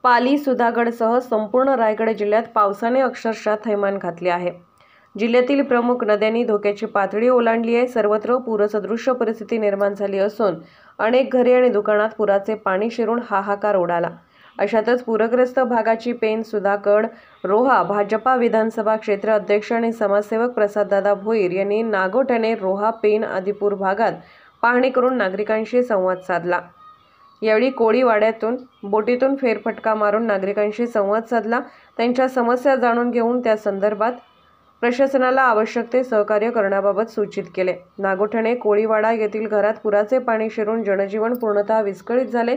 पाली, सुधागडसह संपूर्ण रायगड जिल्ह्यात पावसाने अक्षरशः थैमान घातले आहे। जिल्ह्यातील प्रमुख नद्यांनी धोक्याची पातळी ओलांडली आहे। सर्वत्र पूरसदृश परिस्थिती निर्माण झाली असून अनेक घरे आणि दुकानात पुराचे पाणी शिरून हाहाकार उडाला। अशातच पूरग्रस्त भागाची पेन, सुधागड, रोहा भाजपा विधानसभा क्षेत्र अध्यक्ष आणि समाजसेवक प्रसाददादा भोईर यांनी नागोठणे, रोहा, पेन आदी पूर भागात पाहणी करून नागरिकांशी संवाद साधला। यावेळी कोळीवाड्यातून बोटीतून फेरफटका मारून नागरिकांशी संवाद साधला। त्यांच्या समस्या जाणून घेऊन त्या संदर्भात प्रशासनाला आवश्यक ते सहकार्य करण्याबाबत सूचित केले। नागोठणे, कोळीवाडा येथील घरात पुराचे पाणी शिरून जनजीवन पूर्णतः विस्कळीत झाले।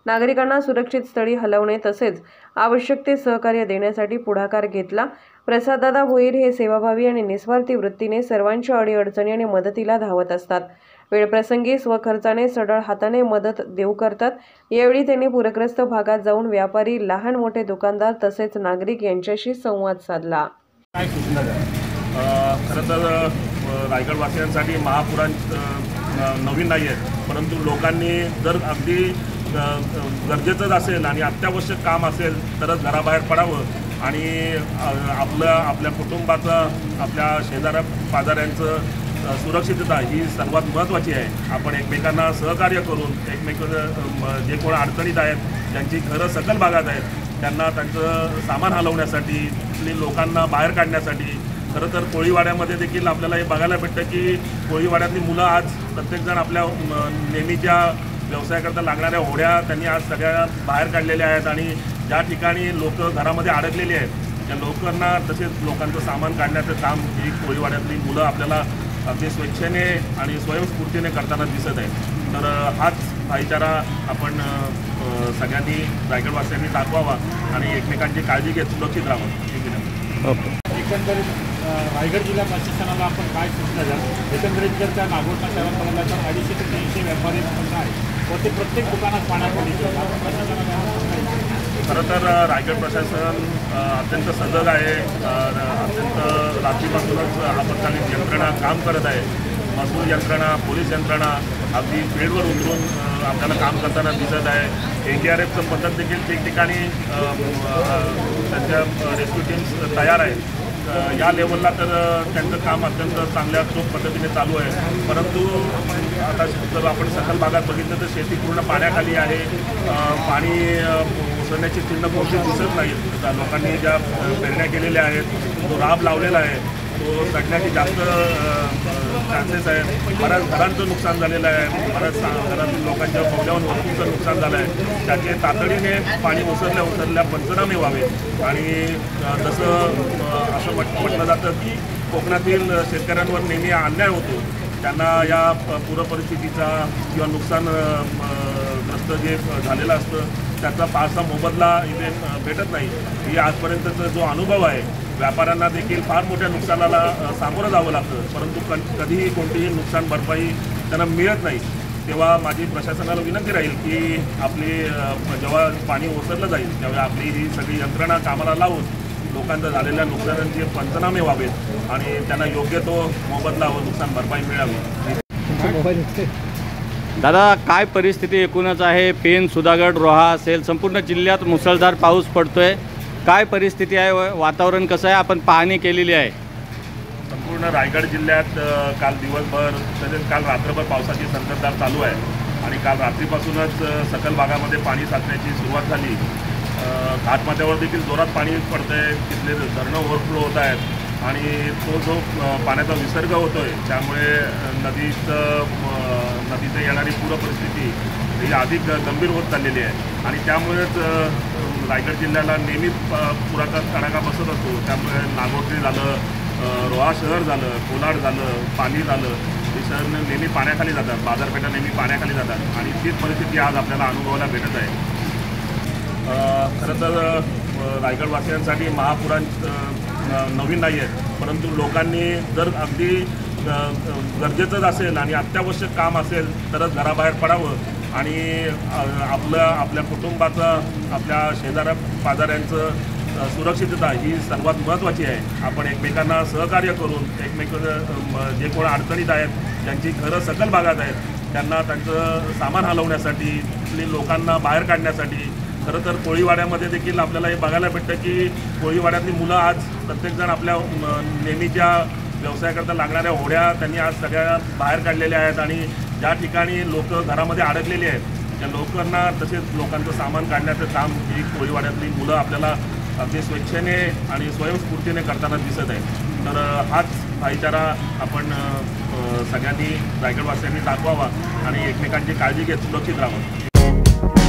नागरिकांना सुरक्षित स्थळी हलवणे तसेच आवश्यक ते सहकार्य देण्यासाठी पुढाकार घेतला। प्रसाददादा भोईर हे सेवाभावी आणि निस्वार्थी वृत्तीने सर्वांच्या अडीअडचणी आणि मदतीला धावत असतात। वेळप्रसंगी स्वखर्चाने सढळ हाताने मदत देऊ करतात। यावेळी त्यांनी पूरग्रस्त भागात जाऊन व्यापारी, लहान मोठे दुकानदार तसेच नागरिक यांच्याशी संवाद साधला। खरं तर रायगडवासियांसाठी महापुरांत नवीन नाही आहे, परंतु लोकांनी जर अगदी गरजेचंच असेल आणि अत्यावश्यक काम असेल तरच घराबाहेर पडावं आणि आपल्या कुटुंबाचं, आपल्या शेजाऱ्या पाजाऱ्यांचं सुरक्षितता ही सर्वात महत्त्वाची आहे। आपण एकमेकांना सहकार्य करून जे कोण अडचणीत आहेत, ज्यांची घरं सकल भागात आहेत, त्यांना त्यांचं सामान हलवण्यासाठी, लोकांना बाहेर काढण्यासाठी खरं तर कोळीवाड्यामध्ये देखील आपल्याला हे बघायला भेटतं की कोळीवाड्यातली मुलं आज प्रत्येकजण आपल्या नेहमीच्या व्यवसायाकरता लागणाऱ्या होड्या त्यांनी आज सगळ्या बाहेर काढलेल्या आहेत आणि ज्या ठिकाणी लोक घरामध्ये अडकलेली आहेत त्या लोकांना तसेच लोकांचं सामान काढण्याचं काम ही कोळीवाड्यातली मुलं आपल्याला अगदी स्वेच्छेने आणि स्वयंस्फूर्तीने करताना दिसत आहे। तर हाच भाईचारा आपण सगळ्यांनी रायगडवासियांनी दाखवावा आणि एकमेकांची काळजी घेत सुरक्षित राहावं। एकंदरीत रायगड जिल्हा प्रशासनाला आपण काय सूचना द्याल? एकंदरीत जर त्या नागोठा सेवा करायला तर 250 ते 300 व्यापारी आहे व ते प्रत्येक दुकानात पाण्याखाली खरं तर रायगड प्रशासन अत्यंत सजग आहे। अत्यंत रात्रीपासूनच आपत्कालीन यंत्रणा काम करत आहे। महसूल यंत्रणा, पोलीस यंत्रणा अगदी फील्डवर उतरून आपल्याला काम करताना दिसत आहे। NDRFचं पथक देखील ठिकठिकाणी त्यांच्या रेस्क्यू टीम्स तयार आहेत। या लेवलला तर त्यांचं काम अत्यंत चांगल्या चोख पद्धतीने चालू आहे। परंतु आता जर आपण सकल भागात बघितलं तर शेती पूर्ण पाण्याखाली आहे। पाणी ओसरण्याची चिन्ह कोणती दिसत नाहीत। लोकांनी ज्या पेरण्या केलेल्या आहेत, जो राब लावलेला आहे तो सगळ्याची जास्त चान्सेस आहेत। बऱ्याच घरांचं नुकसान झालेलं आहे, बऱ्याच घरातील लोकांच्या मौल्यवान वस्तूंचं नुकसान झालं आहे। त्याचे तातडीने पाणी ओसरल्या पंचनामे व्हावे आणि असं म्हटलं जातं की कोकणातील शेतकऱ्यांवर नेहमी अन्याय होतो, त्यांना या पूरपरिस्थितीचा किंवा नुकसानग्रस्त जे झालेलं असतं त्याचा फारसा मोबदला इथे भेटत नाही। ही आजपर्यंतचा जो अनुभव आहे, व्यापाऱ्यांना देखील फार मोठ्या नुकसानाला सामोरं जावं लागतं, परंतु कधीही कोणतीही नुकसान भरपाई त्यांना मिळत नाही। तेव्हा माझी प्रशासनाला विनंती राहील की आपली जेव्हा पाणी ओसरलं जाईल तेव्हा आपली ही सगळी यंत्रणा कामाला लावून लोकांचं झालेल्या नुकसानांचे पंचनामे व्हावेत आणि त्यांना योग्य तो मोबदला व नुकसान भरपाई मिळावी। दादा, काय परिस्थिती एकूणच आहे? पेन, सुधागड, रोहा असेल संपूर्ण जिल्ह्यात मुसळधार पाऊस पडतोय, काय परिस्थिती आहे? वातावरण कसं आहे? आपण पाहणी केलेली आहे। संपूर्ण रायगड जिल्ह्यात काल दिवसभर तसेच काल रात्रभर पावसाची संततधार चालू आहे आणि काल रात्रीपासूनच सकल भागामध्ये पाणी साचण्याची सुरुवात झाली। घाटमाथ्यावर देखील जोरात पाणी पडतं आहे, तिथले धरणं ओव्हरफ्लो होत आहेत आणि तो जो पाण्याचा विसर्ग होतो आहे त्यामुळे नदीचे येणारी पूरपरिस्थिती ही अधिक गंभीर होत चाललेली आहे आणि त्यामुळेच रायगड जिल्ह्याला नेहमी पुराचा तडाखा बसत असतो। त्यामुळे नागोठणे झालं, रोहा शहर झालं, कोलाड झालं, पाली झालं, ही शहर नेहमी पाण्याखाली जातात, बाजारपेठा नेहमी पाण्याखाली जातात आणि तीच परिस्थिती आज आपल्याला अनुभवायला भेटत आहे। खरं तर रायगडवासियांसाठी महापुरांत नवीन नाही आहे, परंतु लोकांनी जर अगदी गरजेचंच असेल आणि अत्यावश्यक काम असेल तरच घराबाहेर पडावं आणि आपल्या कुटुंबाचं, आपल्या शेजाऱ्या पाजाऱ्यांचं सुरक्षितता ही सर्वात महत्त्वाची आहे। आपण एकमेकांना सहकार्य करून जे कोण अडचणीत आहेत, ज्यांची घरं सकल भागात आहेत, त्यांना त्यांचं सामान हलवण्यासाठी, लोकांना बाहेर काढण्यासाठी खरं तर कोळीवाड्यामध्ये देखील आपल्याला हे बघायला भेटतं की कोळीवाड्यातली मुलं आज प्रत्येकजण आपल्या नेहमीच्या व्यवसायाकरता लागणाऱ्या होड्या त्यांनी आज सगळ्या बाहेर काढलेल्या आहेत आणि ज्या ठिकाणी लोक घरामध्ये अडकलेली आहेत त्या लोकांना तसेच लोकांचं सामान काढण्याचं काम ही कोळीवाड्यातली मुलं आपल्याला अगदी स्वेच्छेने आणि स्वयंस्फूर्तीने करताना दिसत आहे। तर हाच भाईचारा आपण सगळ्यांनी रायगडवासियांनी दाखवावा आणि एकमेकांची काळजी घेत सुरक्षित राहावं।